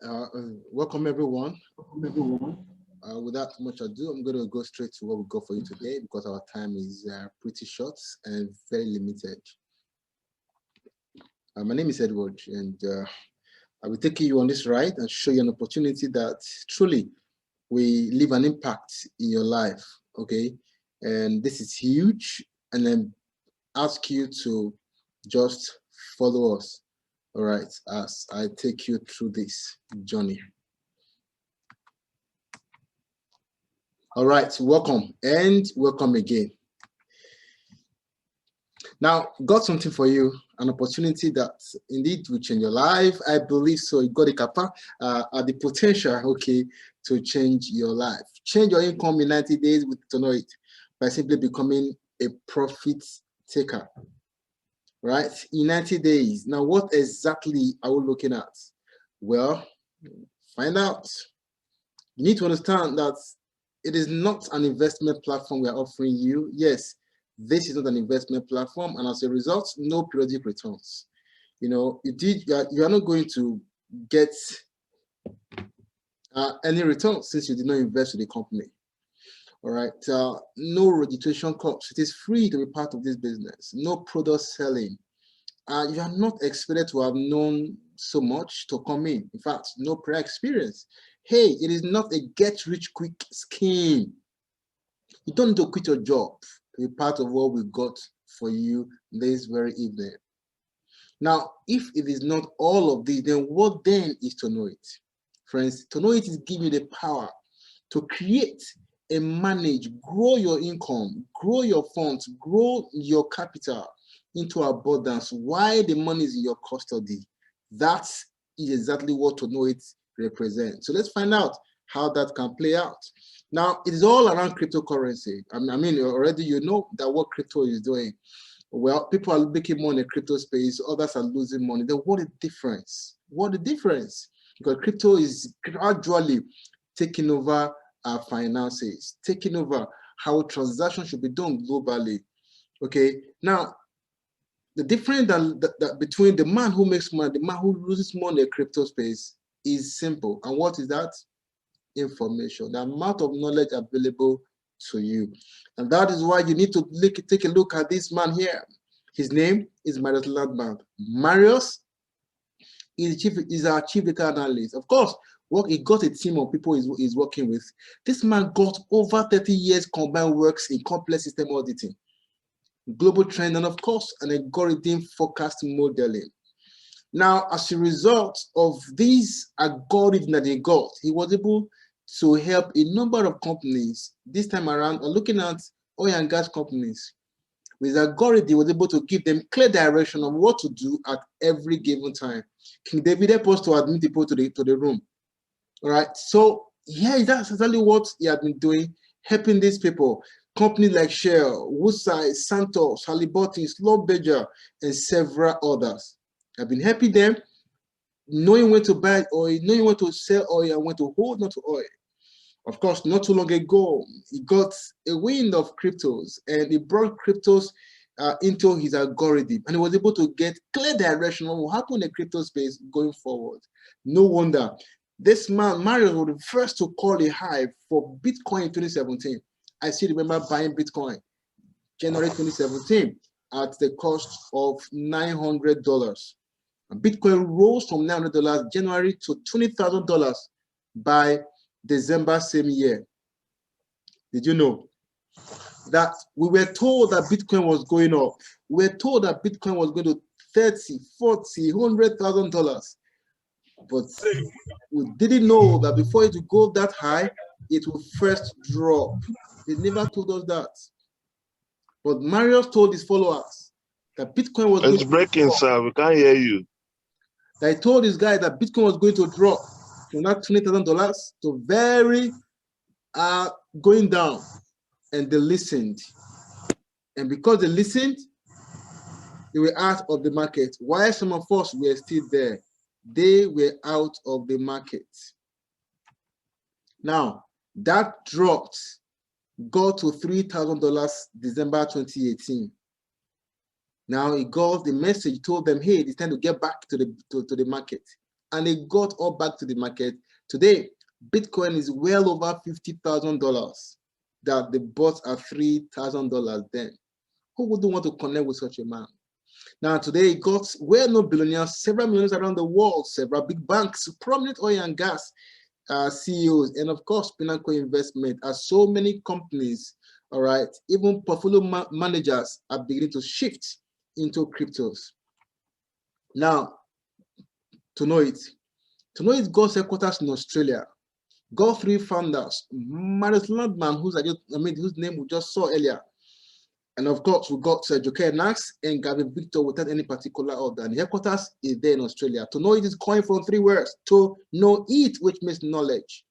Welcome everyone. Without much ado, I'm going to go straight to what we got for you today because our time is pretty short and very limited. My name is Edward, and I will take you on this ride and show you an opportunity that truly will leave an impact in your life. Okay, and this is huge, and then ask you to just follow us. All right, as I take you through this journey. All right, welcome and welcome again. Now, got something for you, an opportunity that indeed will change your life. I believe so. You got the potential, okay, to change your life. Change your income in 90 days with TONOIT by simply becoming a profit taker, right? In 90 days. Now, what exactly are we looking at? Well, find out. You need to understand that it is not an investment platform we are offering you. Yes, this is not an investment platform, and as a result, no periodic returns. You know, you are not going to get any returns since you did not invest in the company. All right, no registration costs. It is free to be part of this business. No product selling. You are not expected to have known so much to come in. In fact, no prior experience. Hey, it is not a get-rich-quick scheme. You don't need to quit your job to be part of what we got for you this very evening. Now, if it is not all of this, then what then is TONOIT? Friends, TONOIT is giving you the power to create and manage, grow your income, grow your funds, grow your capital into abundance while the money is in your custody. That is exactly what TONOIT represents. So let's find out how that can play out. Now, it is all around cryptocurrency. I mean, already you know that what crypto is doing. Well, people are making money in the crypto space, others are losing money. Then what a difference? What a difference? Because crypto is gradually taking over our finances, taking over how transactions should be done globally. Okay, now the difference that between the man who makes money, the man who loses money in the crypto space is simple. And what is that? Information, the amount of knowledge available to you. And that is why you need to take a look at this man here. His name is Marius Landman. Marius is our chief data analyst. Of course, he got a team of people he's working with. This man got over 30 years combined works in complex system auditing, global trend, and of course, an algorithm forecast modeling. Now, as a result of this algorithm that he got, he was able to help a number of companies. This time around, looking at oil and gas companies. With his algorithm, he was able to give them clear direction on what to do at every given time. King David helped us to admit people to the room. All right. So yeah, that's exactly what he had been doing, helping these people. Companies like Shell, Woodside, Santos, Halliburton, Schlumberger, and several others. I've been helping them, knowing when to buy oil, knowing when to sell oil, and when to hold on to oil. Of course, not too long ago, he got a wind of cryptos, and he brought cryptos into his algorithm, and he was able to get clear direction on what will happen in the crypto space going forward. No wonder this man, Marius, was the first to call a high for Bitcoin in 2017. I still remember buying Bitcoin January 2017 at the cost of $900. Bitcoin rose from $900 January to $20,000 by December same year. Did you know that we were told that Bitcoin was going up? We were told that Bitcoin was going to $30,000, $40,000, $100,000. But we didn't know that before it would go that high, it will first drop. They never told us that. But Marius told his followers that Bitcoin was It's breaking, sir. We can't hear you. I told this guy that Bitcoin was going to drop from that $20,000 to very going down, and they listened. And because they listened, they were out of the market. While some of us were still there, they were out of the market. Now, that dropped, got to $3,000 December 2018. Now he got the message, told them, hey, it's time to get back to the market. and they got all back to the market. Today, Bitcoin is well over $50,000 that they bought at $3,000 then. Who wouldn't want to connect with such a man? Now, today, it got well-known billionaires, several millions around the world, several big banks, prominent oil and gas CEOs, and of course, Pinnacle Investment, as so many companies, all right, even portfolio managers are beginning to shift into cryptos. Now, TONOIT got headquarters in Australia, got 3 founders, Marius Landman, whose name we just saw earlier, and of course, we got Joker Nax and Gavin Victor without any particular order. And the headquarters is there in Australia. To know it is coined from 3 words. To know it, which means knowledge.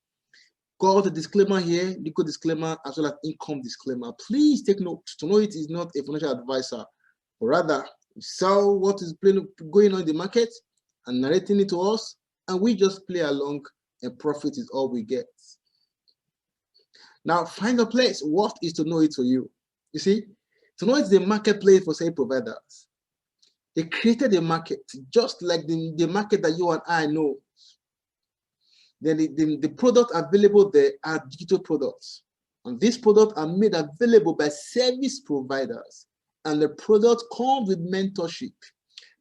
Got a disclaimer here, legal disclaimer, as well as income disclaimer. Please take note. To know it is not a financial advisor, but rather we sell what is going on in the market and narrating it to us, and we just play along, and profit is all we get. Now, find a place. What is to know it for you? You see? TONOIT is the marketplace for service providers. They created a market, just like the market that you and I know. Then the product available there are digital products. And these products are made available by service providers. And the product comes with mentorship.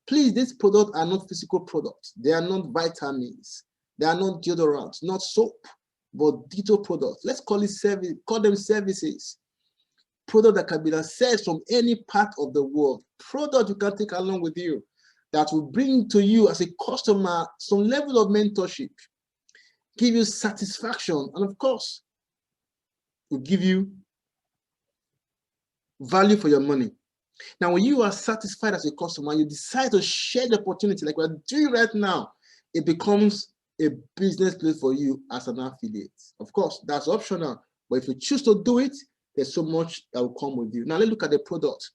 Please, these products are not physical products. They are not vitamins. They are not deodorants, not soap, but digital products. Let's call it service, call them services. Product that can be accessed from any part of the world. Product you can take along with you that will bring to you as a customer some level of mentorship, give you satisfaction, and of course, will give you value for your money. Now, when you are satisfied as a customer, you decide to share the opportunity like we're doing right now, it becomes a business place for you as an affiliate. Of course, that's optional, but if you choose to do it, there's so much that will come with you. Now let's look at the product.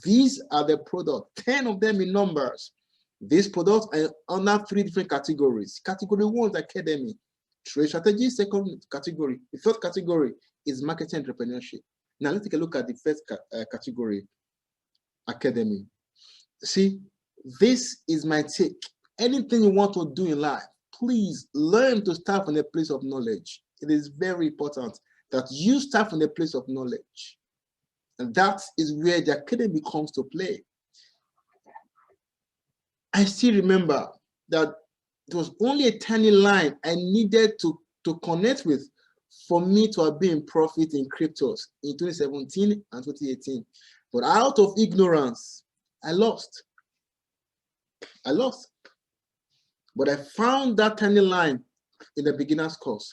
These are the products, 10 of them in numbers. These products are under 3 different categories. Category 1 is academy, trade strategy. Second category, the third category is marketing entrepreneurship. Now let's take a look at the first category, academy. See, this is my take. Anything you want to do in life, please learn to start from a place of knowledge. It is very important that you start from the place of knowledge. And that is where the academy comes to play. I still remember that it was only a tiny line I needed to connect with for me to have been in profit in cryptos in 2017 and 2018. But out of ignorance, I lost. But I found that tiny line in the beginner's course.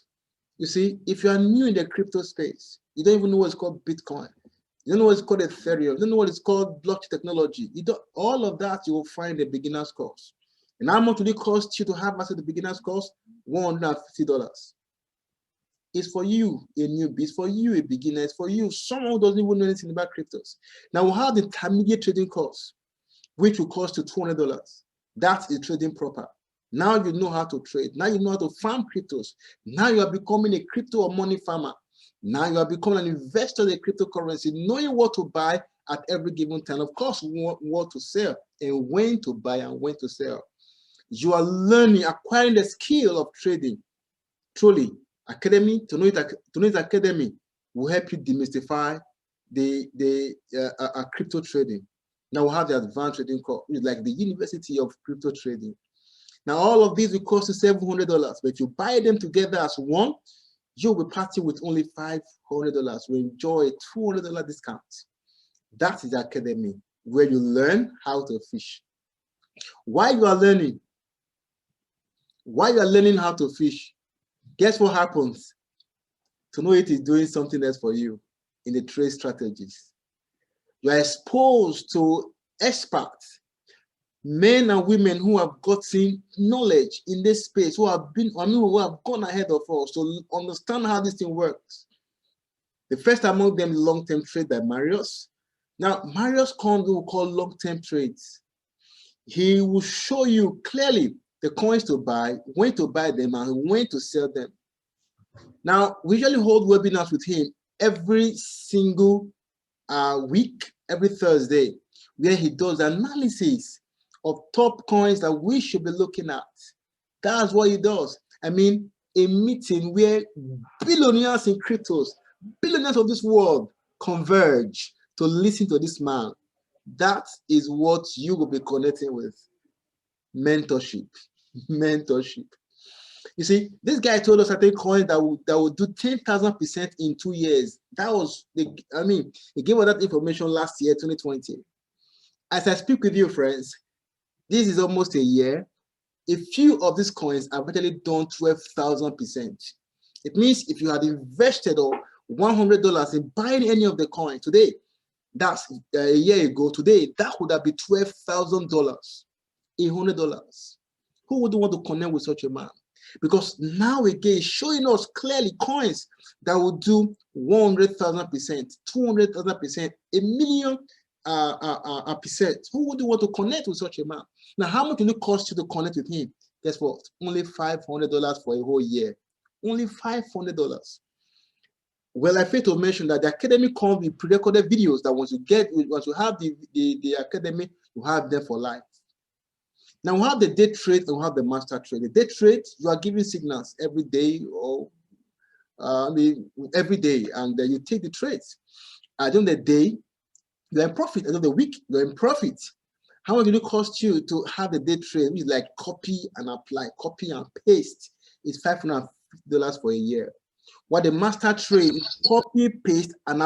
You see, if you are new in the crypto space, you don't even know what's called Bitcoin. You don't know what's called Ethereum. You don't know what is called blockchain technology. You don't, all of that you will find in the beginner's course. And how much will it cost you to have access to the beginner's course? $150. It's for you, a newbie. It's for you, a beginner. It's for you, someone who doesn't even know anything about cryptos. Now we'll have the intermediate trading course, which will cost you $200. That is trading proper. Now you know how to trade. Now you know how to farm cryptos. Now you are becoming a crypto or money farmer. Now you are becoming an investor in cryptocurrency, knowing what to buy at every given time. Of course, what to sell and when to buy and when to sell. You are learning, acquiring the skill of trading. Truly, Academy, TONOIT Academy will help you demystify the crypto trading. Now we have the advanced trading course, like the University of Crypto Trading. Now, all of these will cost you $700, but if you buy them together as one, you'll be parting with only $500. We enjoy a $200 discount. That is the academy where you learn how to fish. While you are learning how to fish, guess what happens? TONOIT is doing something else for you in the trade strategies. You are exposed to experts, men and women who have gotten knowledge in this space, who have gone ahead of us to understand how this thing works. The first among them is long-term trade by Marius. Now, Marius comes what we call long-term trades. He will show you clearly the coins to buy, when to buy them, and when to sell them. Now, we usually hold webinars with him every single week, every Thursday, where he does analysis of top coins that we should be looking at. That's what he does. I mean, a meeting where billionaires in cryptos, billionaires of this world converge to listen to this man. That is what you will be connecting with. Mentorship. Mentorship. You see, this guy told us, I think, coin that would do 10,000% in 2 years. That was he gave us that information last year, 2020. As I speak with you, friends, this is almost a year. A few of these coins have actually done 12,000%. It means if you had invested $100 in buying any of the coins today, that's a year ago, today, that would have been $12,000, $100. Who would want to connect with such a man? Because now again, showing us clearly coins that will do 100,000%, 200,000%, a million percent. Who would want to connect with such a man? Now, how much will it cost you to connect with him? Guess what? Only $500 for a whole year. Only $500. Well, I failed to mention that the academy comes with pre-recorded videos that once you have the academy, you have them for life. Now we have the day trade and we have the master trade. The day trade, you are giving signals every day or every day, and you take the trades. At the end of the day, you're in profit. At the end of the week, you're in profit. How much will it cost you to have the day trade, which is like copy and apply, copy and paste? It's $550 for a year. What the master trade is copy, paste, and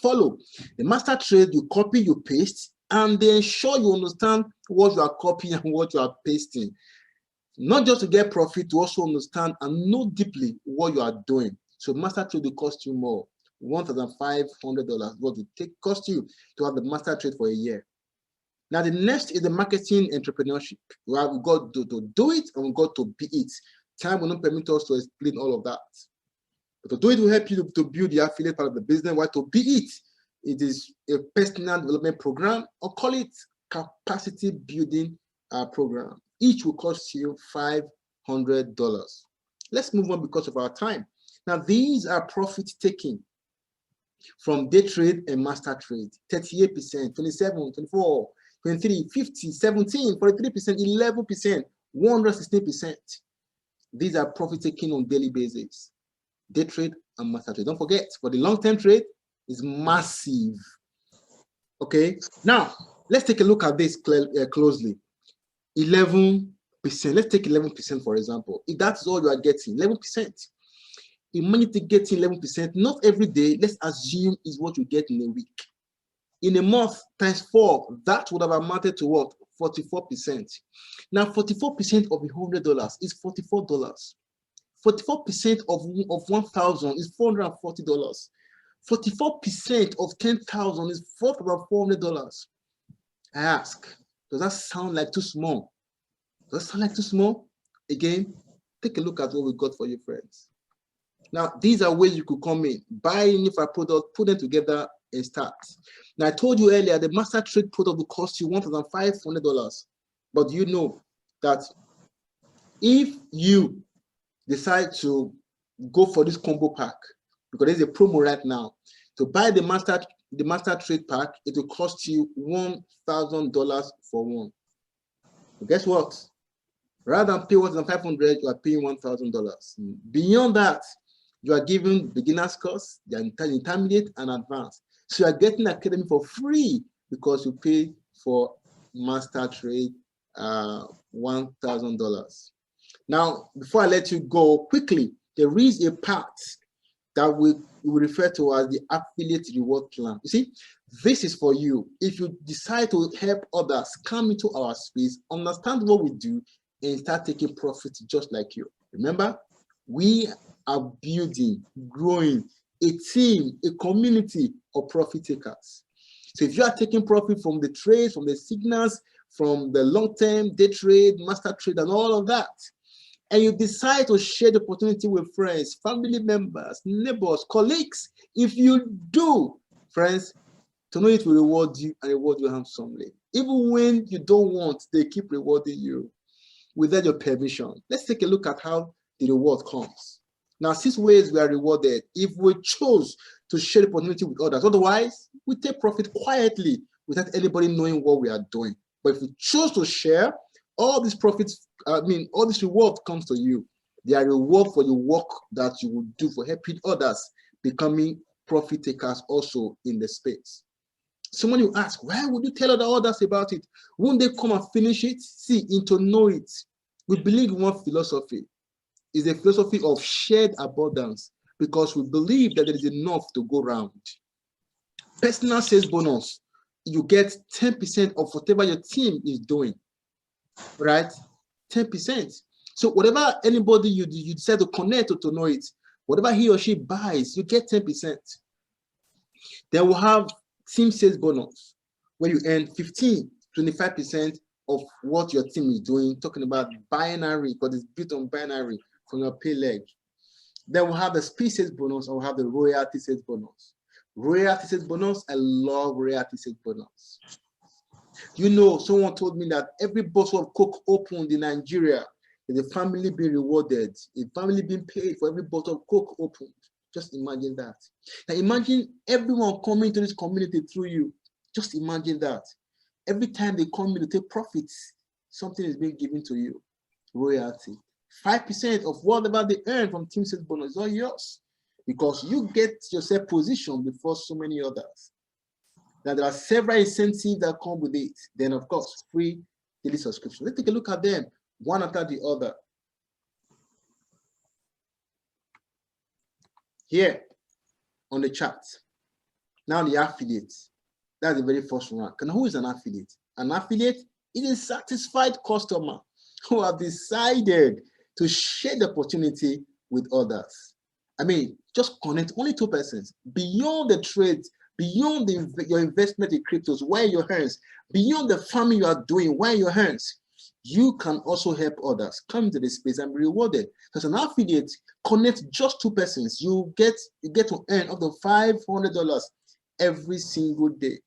follow. The master trade, you copy, you paste, and they ensure you understand what you are copying and what you are pasting. Not just to get profit, to also understand and know deeply what you are doing. So master trade will cost you more, $1,500. What it cost you to have the master trade for a year. Now the next is the marketing entrepreneurship. We've got to do it and we've got to be it. Time will not permit us to explain all of that. But to do it will help you to build the affiliate part of the business. Why to be it? It is a personal development program, or call it capacity building program. Each will cost you $500. Let's move on because of our time. Now, these are profit taking from day trade and master trade. 38%, 27, 24, 23, 50, 17, 43%, 11%, 116%. These are profit taking on daily basis. Day trade and master trade. Don't forget, for the long-term trade, is massive. Okay, now let's take a look at this closely. 11%. Let's take 11% for example. If that's all you are getting, 11%. Imagine to get 11%, not every day. Let's assume is what you get in a week. In a month, times 4, that would have amounted to what? 44%. Now, 44% of $100 is $44. 44% of 1,000 is $440. 44% of 10,000 is $4,400. I ask, does that sound like too small? Does that sound like too small? Again, take a look at what we got for you, friends. Now, these are ways you could come in, buy any for a product, put them together, and start. Now, I told you earlier, the master trade product will cost you $1,500. But you know that if you decide to go for this combo pack, because there's a promo right now, to buy the master trade pack, it will cost you $1,000 for one. But guess what? Rather than pay $1,500, you are paying $1,000. Beyond that, you are given beginner's course, the intermediate, and advanced. So you are getting academy for free because you pay for master trade $1,000. Now, before I let you go quickly, there is a part that we refer to as the affiliate reward plan. You see, this is for you. If you decide to help others come into our space, understand what we do, and start taking profit just like you. Remember, we are building, growing a team, a community of profit takers. So if you are taking profit from the trades, from the signals, from the long-term day trade, master trade, and all of that, and you decide to share the opportunity with friends, family members, neighbors, colleagues, if you do, friends, TONOIT will reward you and reward you handsomely. Even when you don't want, they keep rewarding you without your permission. Let's take a look at how the reward comes. Now, 6 ways we are rewarded if we choose to share the opportunity with others. Otherwise, we take profit quietly without anybody knowing what we are doing. But if we choose to share, all these profits, all this reward comes to you. They are reward for the work that you will do for helping others becoming profit takers also in the space. Someone will ask, why would you tell others about it? Won't they come and finish it? See, in TONOIT, we believe in one philosophy. It's a philosophy of shared abundance, because we believe that there is enough to go around. Personal sales bonus, you get 10% of whatever your team is doing, right? 10%. So whatever anybody you decide to connect to TONOIT, whatever he or she buys, you get 10%. Then we'll have team sales bonus, where you earn 15, 25% of what your team is doing, talking about binary, because it's built on binary from your pay leg. Then we'll have the speed sales bonus, and we'll have the royalty sales bonus. Royalty sales bonus, I love royalty sales bonus. You know, someone told me that every bottle of Coke opened in Nigeria, there's a family being rewarded, a family being paid for every bottle of Coke opened. Just imagine that. Now imagine everyone coming to this community through you. Just imagine that. Every time they come in to take profits, something is being given to you. Royalty. 5% of whatever they earn from team sales bonus is all yours, because you get yourself positioned before so many others. Now there are several incentives that come with it. Then of course, free daily subscription. Let's take a look at them one after the other. Here on the chart. Now the affiliates. That's the very first rank. And who is an affiliate? An affiliate is a satisfied customer who have decided to share the opportunity with others. I mean, just connect only 2 persons beyond the trades, beyond your investment in cryptos, where your hands, beyond the farming you are doing, where your hands. You can also help others come to this space and be rewarded. Because an affiliate connects just 2 persons. You get to earn up to $500 every single day.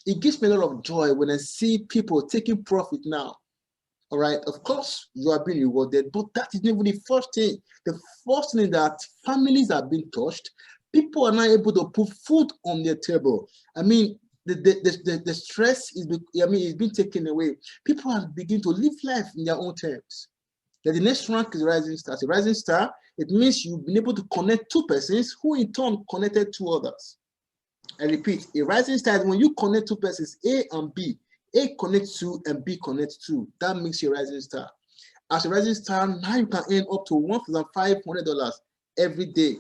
It gives me a lot of joy when I see people taking profit now. All right, of course, you are being rewarded, but that is not even the first thing. The first thing is that families are being touched. People are not able to put food on their table. I mean, the stress is being taken away. People are beginning to live life in their own terms. Then the next rank is rising star. A rising star, it means you've been able to connect 2 persons who in turn connected 2 others. I repeat, a rising star is when you connect 2 persons, A and B. A connects 2 and B connects 2. That makes you a rising star. As a rising star, now you can earn up to $1,500 every day.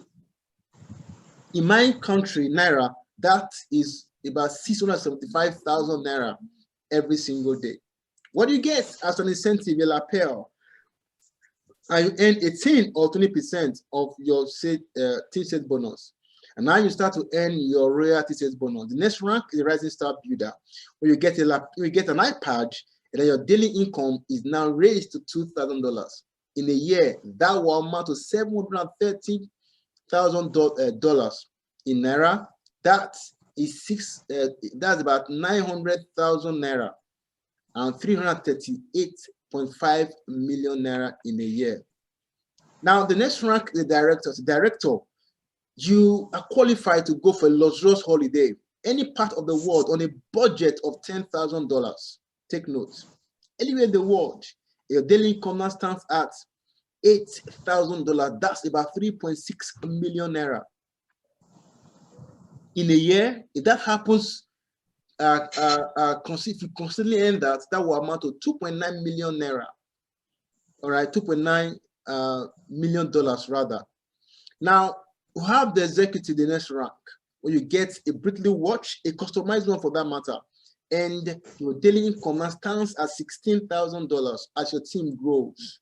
In my country, Naira, that is about 675,000 Naira every single day. What do you get as an incentive? Your lapel. And you earn 18 or 20% of your team sales bonus. And now you start to earn your royalty sales bonus. The next rank is a rising star builder, where you get an iPad, and then your daily income is now raised to $2,000 in a year. That will amount to $730,000 in Naira. That is that's about 900,000 Naira and 338.5 million Naira in a year. Now the next rank is the director. The director, you are qualified to go for a luxurious holiday, any part of the world, on a budget of $10,000. Take note. Anywhere in the world, your daily income now stands at $8,000. That's about 3.6 million Naira. In a year, if that happens, if you constantly earn that, that will amount to 2.9 million Naira. All right, $2.9 million rather. Now, you have the executive, the next rank, where you get a Brickley watch, a customized one for that matter, and your daily income stands at $16,000 as your team grows.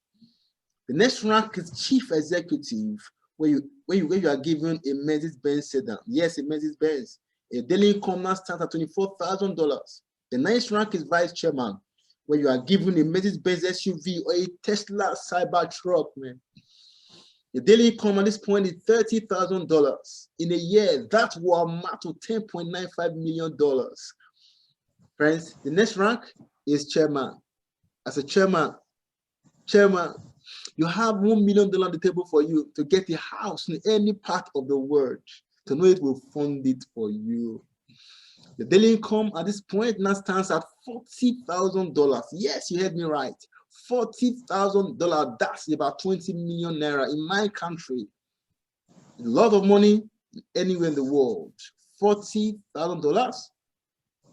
The next rank is chief executive, where you are given a Mercedes-Benz sedan. Yes, a Mercedes-Benz. A daily income stands at $24,000. The next rank is vice chairman, where you are given a Mercedes-Benz SUV or a Tesla Cybertruck, man. The daily income at this point is $30,000 in a year. That will amount to $10.95 million. Friends, the next rank is chairman. As a chairman, you have $1 million on the table for you to get a house in any part of the world. TONOIT will fund it for you. The daily income at this point now stands at $40,000. Yes, you heard me right. $40,000. That's about 20 million naira in my country. A lot of money anywhere in the world. $40,000,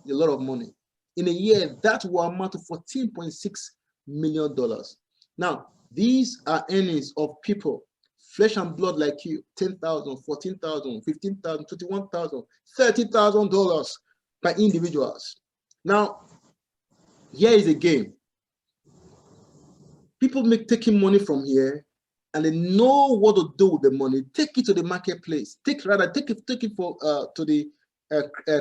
a lot of money. In a year, that will amount to $14.6 million. Now, these are earnings of people, flesh and blood like you, $10,000, $14,000, $15,000, $21,000, $30,000 by individuals. Now, here is a game. People taking money from here, and they know what to do with the money. Take it to the marketplace. Take it for to the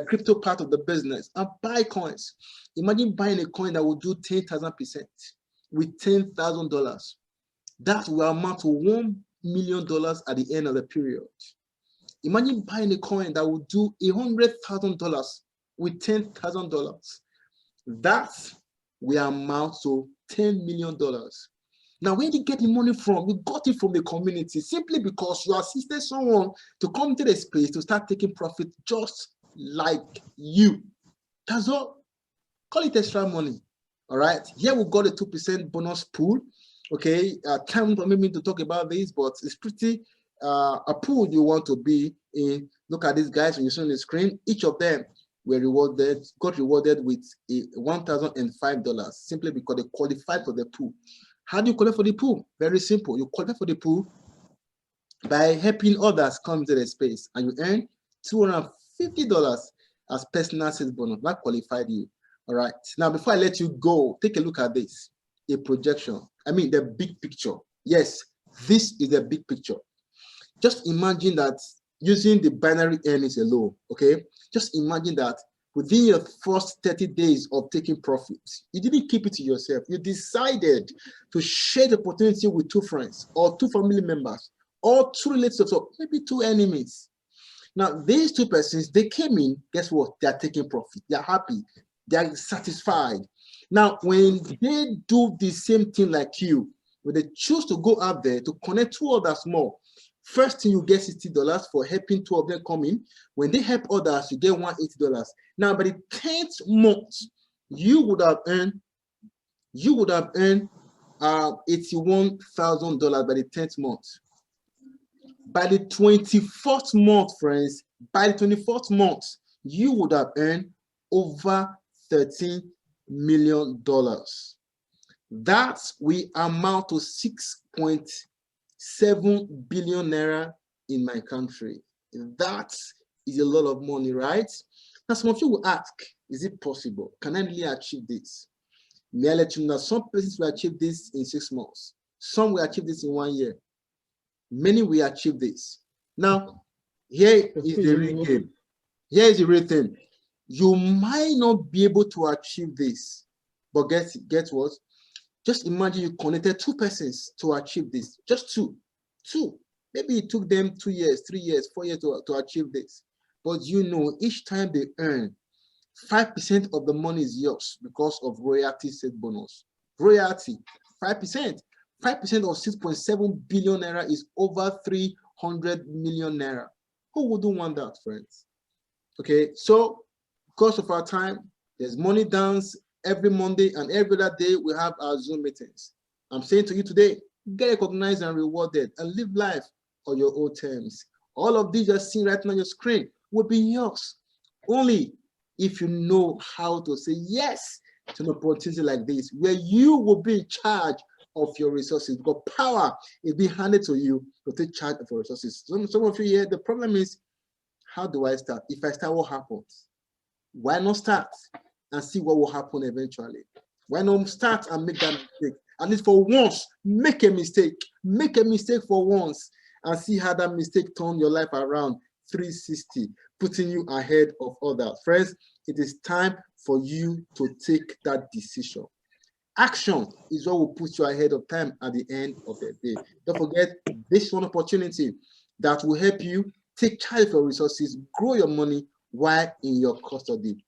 crypto part of the business and buy coins. Imagine buying a coin that will do 10,000% with $10,000. That will amount to $1 million at the end of the period. Imagine buying a coin that will do $100,000 with $10,000. That will amount to $10 million. Now, where did you get the money from? You got it from the community simply because you assisted someone to come to the space to start taking profit just like you. That's all. Call it extra money. All right. Here we got a 2% bonus pool. Okay. Time for me to talk about this, but it's pretty a pool you want to be in. Look at these guys when you see on the screen. Each of them got rewarded with $1,005 simply because they qualified for the pool. How do you qualify for the pool? Very simple. You qualify for the pool by helping others come into the space, and you earn $250 as personal sales bonus. That qualified you. All right. Now, before I let you go, take a look at this. A projection. I mean, the big picture. Yes, this is the big picture. Just imagine that using the binary earnings alone, okay? Just imagine that within your first 30 days of taking profits, you didn't keep it to yourself. You decided to share the opportunity with 2 friends or 2 family members or 2 relatives or maybe 2 enemies. Now, these 2 persons, they came in, guess what? They are taking profit. They are happy. They are satisfied. Now, when they do the same thing like you, when they choose to go out there to connect 2 others more, first thing you get $60 for helping 2 of them come in. When they help others, you get $180. Now, by the 10th month, you would have earned $81,000 by the 10th month. By the 24th month, friends, by the 24th month, you would have earned over $13 million. That will amount to 6.7 billion naira in my country. That is a lot of money, right? Now, some of you will ask, is it possible? Can I really achieve this? May I let you know, some places will achieve this in 6 months. Some will achieve this in 1 year. Many will achieve this. Now, here is the real game. Here is the real thing. You might not be able to achieve this, but guess what? Just imagine you connected 2 persons to achieve this. Just 2. Maybe it took them 2 years, 3 years, 4 years to achieve this. But you know, each time they earn, 5% of the money is yours because of royalty sales bonus. Royalty, 5%. 5% of 6.7 billion naira is over 300 million naira. Who wouldn't want that, friends? Okay, so because of our time, there's money dance every Monday, and every other day we have our Zoom meetings. I'm saying to you today, get recognized and rewarded and live life on your own terms. All of these you're seeing right now on your screen will be yours only if you know how to say yes to an opportunity like this, where you will be in charge of your resources, because power is being handed to you to take charge of your resources. Some of you here, the problem is, how do I start? If I start, what happens? Why not start and see what will happen eventually? Why not start and make that mistake? At least for once, make a mistake. Make a mistake for once and see how that mistake turns your life around 360, putting you ahead of others. Friends, it is time for you to take that decision. Action is what will put you ahead of time at the end of the day. Don't forget, this one opportunity that will help you take charge of your resources, grow your money while in your custody.